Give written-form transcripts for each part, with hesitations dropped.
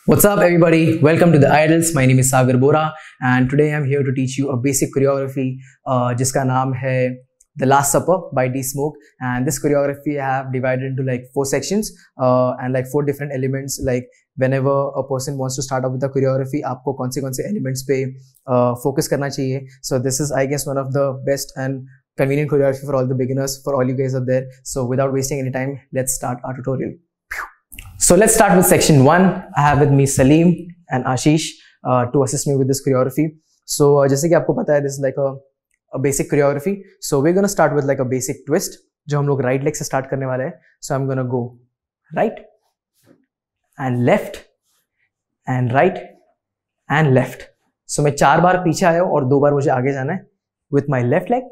What's up everybody, welcome to the Idols. My name is Sagar Bora and today I'm here to teach you a basic choreography जिसका नाम है The Last Supper by D Smoke. And this choreography I have divided into like 4 sections and like 4 different elements. Like whenever a person wants to start off with the choreography, आपको कौन से elements पे focus करना चाहिए. So this is I guess one of the best and convenient choreography for all the beginners, for all you guys out there. So without wasting any time, let's start our tutorial. So let's start with section 1. I have with me Salim and Ashish to assist me with this choreography. So जैसे कि आपको पता है, this is like a basic choreography. So we're gonna start with like a basic twist जो हम लोग right leg से start करने वाले हैं. So I'm gonna go right and left and right and left. So मैं 4 बार पीछे आया हूँ और 2 बार मुझे आगे जाना है with my left leg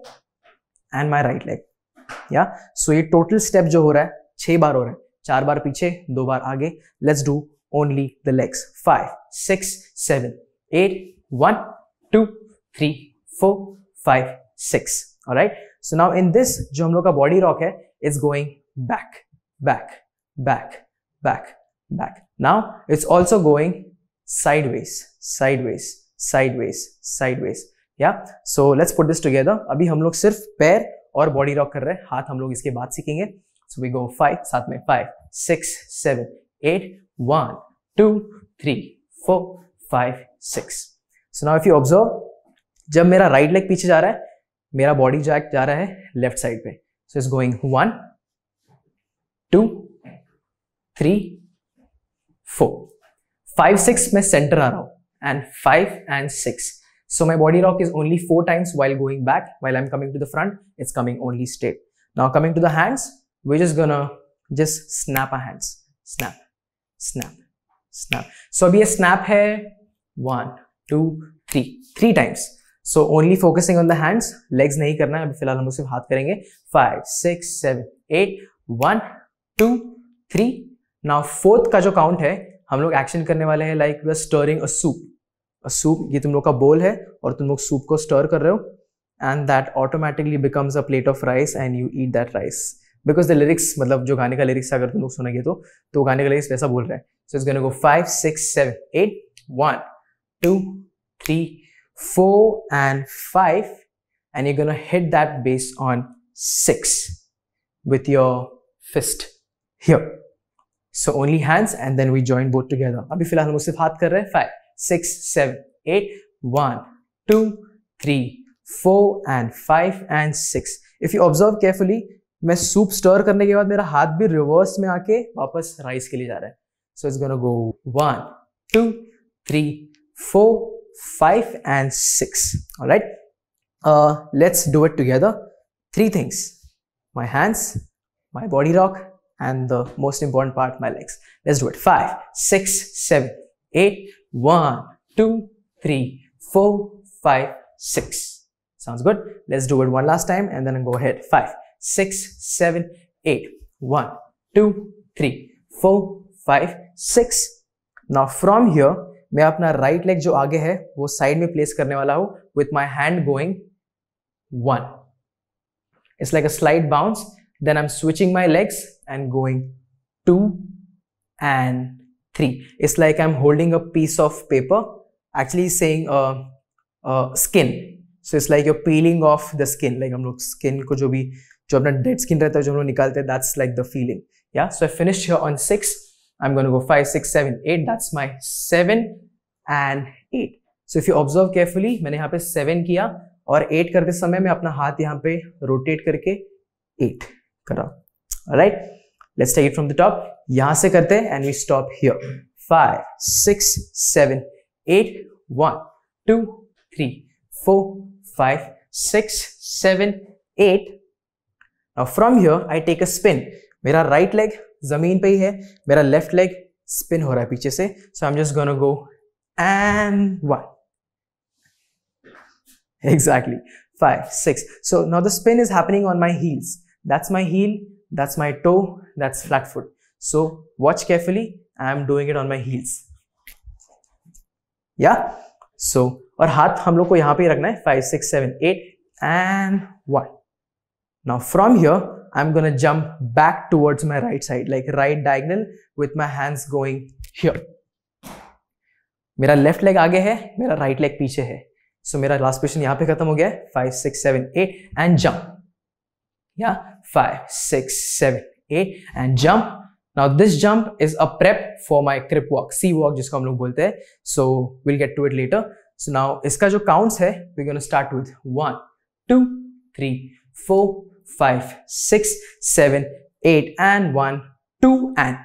and my right leg. Yeah. So ये total step जो हो रहा है 6 बार हो रहा है. 4 बार पीछे 2 बार आगे. Let's do only the legs. 5 6 7 8 1 2 3 4 5 6. All right. So now in this जो हम लोग का body rock है, it's going back back back back back. Now it's also going sideways sideways sideways sideways. Yeah. So let's put this together. अभी हम लोग सिर्फ पैर और body rock कर रहे हैं. हाथ हम लोग इसके बाद सीखेंगे. So we go 5 साथ में 5 6 7 8 1 2 3 4 5 6. So now if you observe, जब मेरा right leg पीछे जा रहा है, मेरा body jack जा रहा है left side पे. So it's going 1 2 3 4 5 6 मैं center आ रहा हूँ and 5 and 6. So my body rock is only 4 times while going back. While I'm coming to the front, it's coming only straight. Now coming to the hands, we're just gonna just snap our hands. Snap, snap, snap. So अभी ये snap है 1 2 3 3 times. So only focusing on the hands, legs नहीं करना है. अभी फिलहाल हम लोग सिर्फ हाथ करेंगे. 5 6 7 8 1 2 3. Now fourth का जो count है, हम लोग action करने वाले हैं like we are stirring a soup. A soup, ये तुम लोग का bowl है और तुम लोग soup को stir कर रहे हो, and that automatically becomes a plate of rice and you eat that rice. Because the lyrics, मतलब जो गाने का lyrics अगर तुम लोग सुनेंगे तो गाने का lyrics वैसा बोल रहा है. So it's gonna go 5 6 7 8 1 2 3 4 and 5, and you're gonna hit that bass on 6 with your fist here. So only hands and then we join both together. अभी फिलहाल हम सिर्फ हाथ कर रहे हैं. 5 6 7 8 1 2 3 4 and 5 and 6. If you observe carefully, मैं soup stir करने के बाद मेरा हाथ भी रिवर्स में आके वापस राइस के लिए जा रहा है. So it's gonna go 1 2 3 4 5 and 6. Alright, let's do it together. 3 things: my hands, my body rock, and the most important part, my legs. Let's do it. 5 6 7 8 1 2 3 4 5 6. Sounds good. Let's do it one last time and then go ahead. 5 6 7 8 1 2 3 4 5 6. Now from here मैं अपना right leg जो आगे है वो side में place करने वाला हूँ with my hand going 1. It's like a slight bounce. Then I'm switching my legs and going 2 and 3. It's like I'm holding a piece of paper, actually saying skin. So it's like you're peeling off the skin. Like हम लोग skin को जो अपना dead skin रहता है जो हम लोग निकालते हैं, that's like the feeling. Yeah. So I finished here on 6. I'm going to go 5 6 7 8. That's my 7 and 8. So if you observe carefully, मैंने यहाँ पे 7 किया और 8 करते समय मैं अपना हाथ यहाँ पे rotate करके 8 कर रहा हूँ. Alright. Let's take it from the top. यहाँ से करते हैं and we stop here. 5 6 7 8 1 2 3 4 5 6 7 8. Now from here I take a spin. मेरा right leg जमीन पे ही है, मेरा left leg spin हो रहा है पीछे से. So I'm just gonna go and 1. Exactly. 5 6. So now the spin is happening on my heels. That's my heel, that's my toe, that's flat foot. So watch carefully. I'm doing it on my heels. Yeah. So और हाथ हम लोग को यहाँ पे ही रखना है. 5 6 7 8 and 1. Now from here, I'm gonna jump back towards my right side, like right diagonal with my hands going here. मेरा लेफ्ट लेग आगे है, मेरा राइट लेग पीछे है. सो मेरा लास्ट पोजिशन यहाँ पे खत्म हो गया है. 5 6 7 8 एंड जंप. या 5 6 7 8 and jump. Now this jump is a prep for my crip walk, C walk जिसको हम लोग बोलते हैं. So will get to it later. So now इसका जो काउंट्स है, we gonna start with 1 2 3 4 5 6 7 8 and 1 2 and.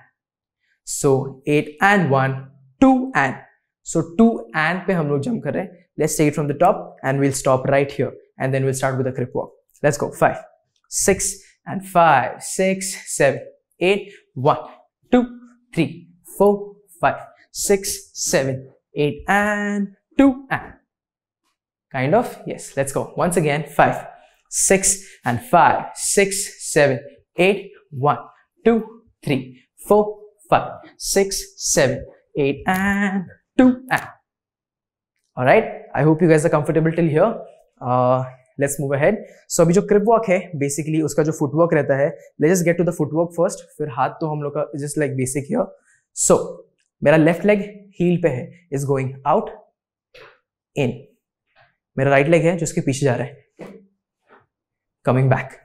So 8 and 1 2 and. So 2 and पे हम लोग जंप कर रहे हैं. Let's take it from the top and we'll stop right here and then we'll start with a crip walk. Let's go. 5 6 and 5 6 7 8 1 2 3 4 5 6 7 8 and 2 and. Kind of. Yes. Let's go. Once again. 5 6 and 5 6 7 8 1 2 3 4 5 6 7 8 and 2 and. All right. I hope you guys are comfortable till here. Let's move ahead. So अभी जो crip walk है, basically उसका जो footwork रहता है, let's just get to the footwork first. फिर हाथ तो हम लोग का just like basic here. So मेरा left leg heel पे है, is going out in. मेरा right leg है जो उसके पीछे जा रहा है, coming back.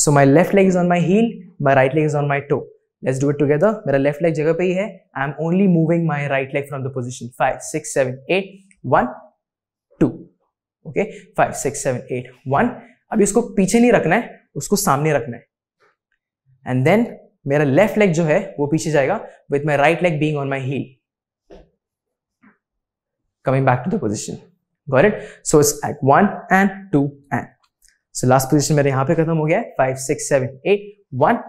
So my left leg is on my heel, my right leg is on my toe. Let's do it together. मेरा left leg जगह पे ही है. I'm only moving my right leg from the position. 5 6 7 8 1 2. Okay, 5 6 7 8 1. अभी उसको पीछे नहीं रखना है, उसको सामने रखना है. And then मेरा left leg जो है वो पीछे जाएगा with my right leg being on my heel. Coming back to the position. Got it? So it's like 1 and 2 and. So last position मेरे यहाँ पे खत्म हो गया है. 5 6 7 8 1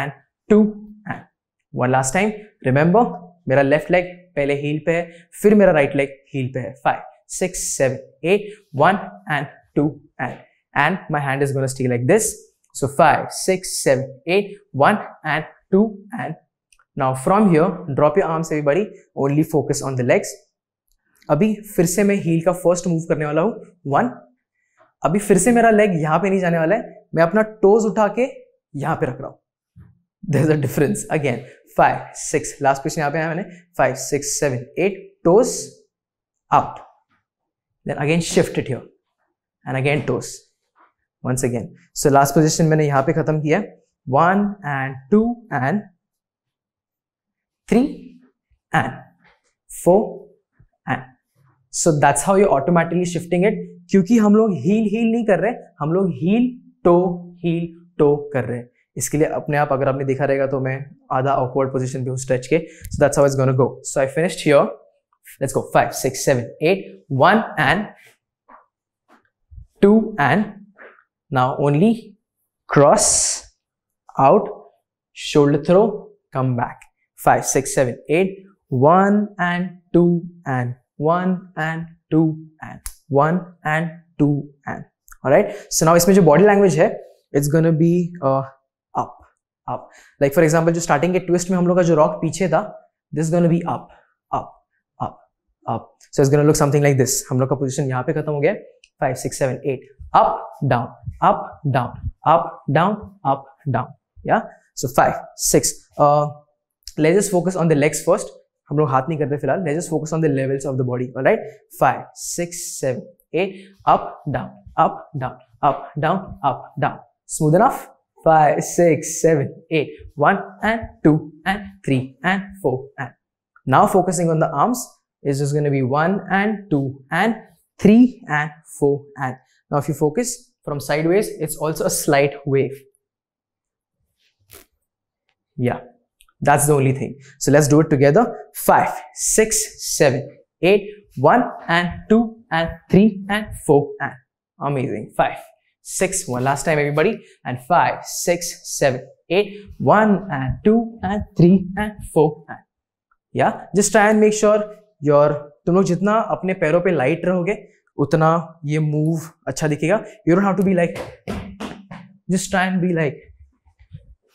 and 2 and. One last time. Remember, मेरा left leg पहले heel पे है, फिर मेरा right leg heel पे है. 5 6 7 8 1 and 2 and my hand is going to stay like this. So 5 6 7 8 1 and 2 and. Now from here, drop your arms everybody. Only focus on the legs. अभी फिर से मैं heel का first move करने वाला हूँ. 1. अभी फिर से मेरा leg यहाँ पे नहीं जाने वाला है, मैं अपना toes उठा के यहाँ पे रख रहा हूँ. There's a difference. Again, 5 6 last position यहाँ पे है मैंने. 5 6 7 8 toes up. Then again shift it here and again toes. Once again. So last position मैंने यहाँ पे खत्म किया. 1 and 2 and 3 and 4 and. So that's how you're automatically shifting it. क्योंकि हम लोग heel नहीं कर रहे, हम लोग heel toe कर रहे हैं. इसके लिए अपने आप अगर आपने देखा रहेगा तो मैं आधा awkward position पे हूँ stretch के. So that's how it's gonna go. So I finished here. Let's go. 5 6 7 8 1 and 2 and. Now only cross out, shoulder throw, come back. 5 6 7 8 1 and 2 and 1 and 2 and 1 and 2 and. All right. So now इसमें जो body language है, it's gonna be up. Like for example, जो starting के twist में हम लोग का जो rock पीछे था, this is gonna be up. So it's gonna look something like this. हम लोग का position यहाँ पे खत्म हो गया. 5 6 7 8 up down up down up down up down. Yeah. So 5 6. Let's just focus on the legs first. हम लोग हाथ नहीं करते फिलहाल. Let's just focus on the levels of the body. All right. 5 6 7 8 up down up down up down up down. Smooth enough. 5 6 7 8 1 and 2 and 3 and 4 and. Now focusing on the arms is just going to be 1 and 2 and 3 and 4 and. Now if you focus from sideways, it's also a slight wave. Yeah, that's the only thing. So let's do it together. 5 6 7 8 1 and 2 and 3 and 4 and. Amazing. 5 6 one last time everybody and 5 6 7 8 1 and 2 and 3 and 4 and. Yeah, just try and make sure तुम लोग जितना अपने पैरों पे light रहोगे उतना ये move अच्छा दिखेगा. You don't have to be like, just try and be like,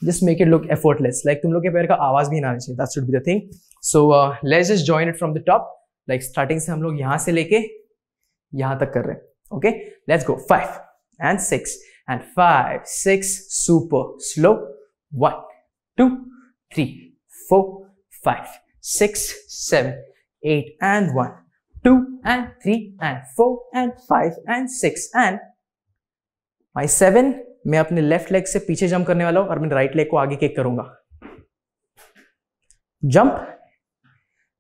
just make it look effortless. Like तुम लोग के पैर का आवाज भी ना आना चाहिए. That should be the thing. So let's just join it from the top. Like starting से हम लोग यहाँ से लेके यहाँ तक कर रहे हैं. Okay, let's go. 5 and 6 and 5 6 super slow. 1 2 3 4 5 6 7 8 and 1, 2 and 3 and 4 and 5 and 6 and my 7. मैं अपने लेफ्ट लेग से पीछे जंप करने वाला हूं और अपने राइट लेग को आगे किक करूंगा. जंप.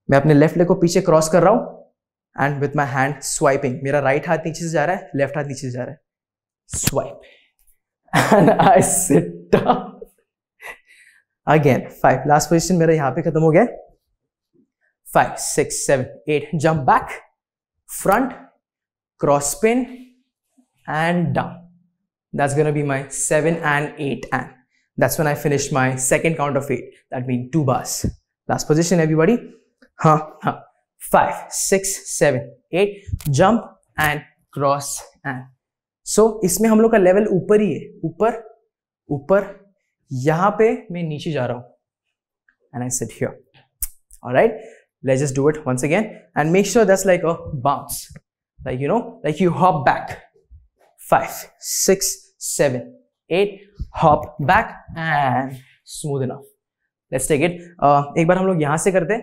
मैं अपने लेफ्ट लेग को पीछे क्रॉस कर रहा हूं and with my hand swiping. मेरा राइट हाथ नीचे से जा रहा है, लेफ्ट हाथ नीचे से जा रहा है. Swipe and I sit down again. 5. Last position मेरा यहां पे खत्म हो गया. 5, 6, 7, 8. Jump back, front, cross spin and down. That's gonna be my 7 and 8 and that's when I finished my second count of 8. That means 2 bars. Last position everybody. 5, 6, 7, 8. Jump and cross and. So इसमें हम लोग का level ऊपर ही है. ऊपर ऊपर. यहाँ पे मैं नीचे जा रहा हूँ and I sit here. Alright, let's just do it once again and make sure that's like a bounce, like you know, like you hop back. 5, 6, 7, 8. Hop back and smooth enough. Let's take it. एक बार हम लोग यहाँ से करते हैं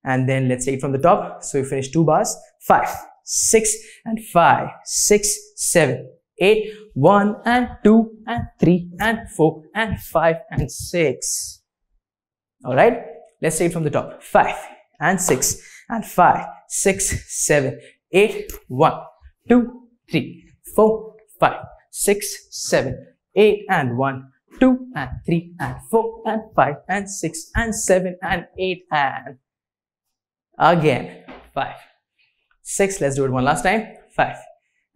and then let's take it from the top. So we finish 2 bars. 5, 6 and 5, 6, 7, 8. 1 and 2 and 3 and 4 and 5 and 6. All right. Let's take it from the top. 5 and 6 and 5, 6, 7, 8. 1, 2, 3, 4, 5, 6, 7, 8 and 1, 2 and 3 and 4 and 5 and 6 and 7 and 8 and again 5, 6. Let's do it one last time. 5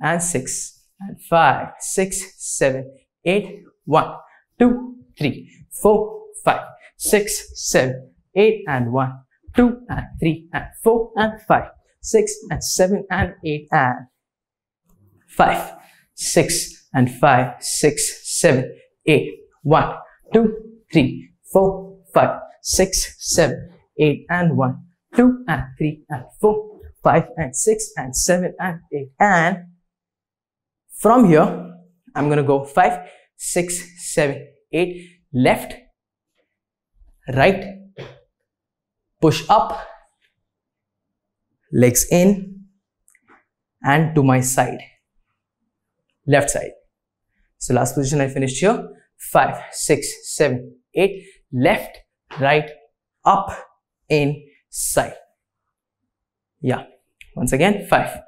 and 6 and 5, 6, 7, 8. 1, 2, 3, 4, 5, 6, 7, 8 and 1, 2 and 3 and 4 and 5, 6 and 7 and 8 and 5, 6 and 5, 6, 7, 8. 1, 2, 3, 4, 5, 6, 7, 8 and 1, 2 and 3 and 4, 5 and 6 and 7 and 8 and from here I'm gonna go 5, 6, 7, 8. Left, right, push up, legs in and to my side. Left side. So last position I finished here. 5, 6, 7, 8. Left, right, up, in, side. Yeah. Once again. 5,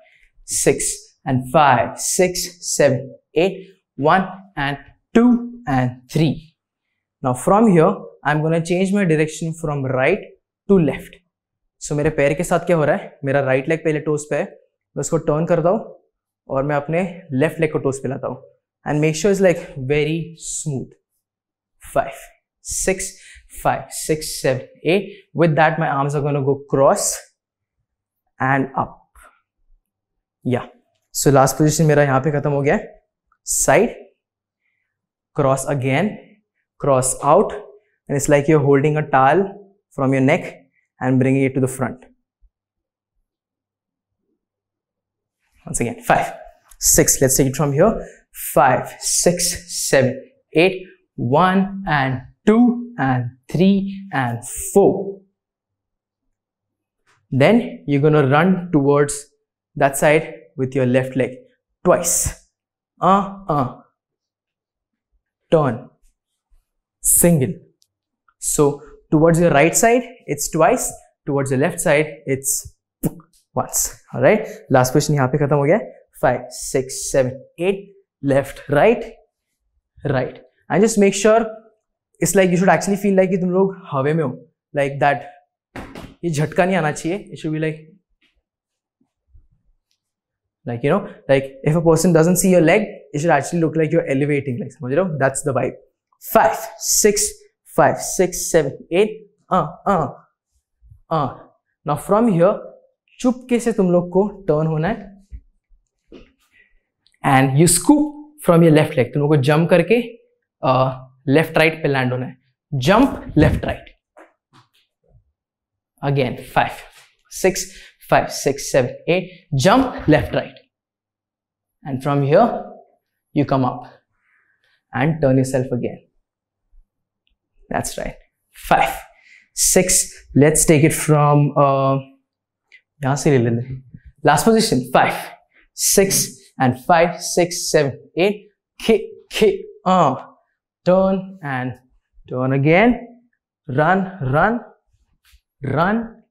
6 and 5, 6, 7, 8. 1 and 2 and 3. Now from here I'm gonna change my direction from right to left. So मेरे पैर के साथ क्या हो रहा है? मेरा right leg पहले टोस पे है. मैं उसको टर्न करता हूँ और मैं अपने लेफ्ट लेग को टोस पे लाता हूँ and make sure is like very smooth. 5, 6, 5, 6, 7, 8. With that my arms are gonna go cross and up. Yeah so last position मेरा यहाँ पे खत्म हो गया है. Side, cross again, cross out and it's like you are holding a towel from your neck and bringing it to the front. Once again, 5, 6. Let's take it from here. 5, 6, 7, 8. 1 and 2 and 3 and 4. Then you're gonna run towards that side with your left leg twice. Turn. Single. So towards your right side, it's twice. Towards the left side, it's once. All right. Last question यहाँ पे खत्म हो गया. 5, 6, 7, 8. Left, right, right. And just make sure it's like you should actually feel like कि तुम लोग हवे में हो. Like that. ये झटका नहीं आना चाहिए. It should be like you know, like if a person doesn't see your leg, it should actually look like you're elevating. Like समझ रहे हो? That's the vibe. 5, 6, 5, 6, 7, 8. Now from here, चुपके से तुम लोग को टर्न होना है and you scoop from your left leg. तुम लोग को जंप करके लेफ्ट राइट पे लैंड होना है. Jump left right again. 5, 6, 5, 6, 7, 8. Jump left right and from here you come up and turn yourself again. That's right. 5, 6. Let's take it from यहाँ से ले लेंगे. Last position, 5, 6 and 5, 6, 7, 8. Kick, kick, turn and turn again. Run, run, run.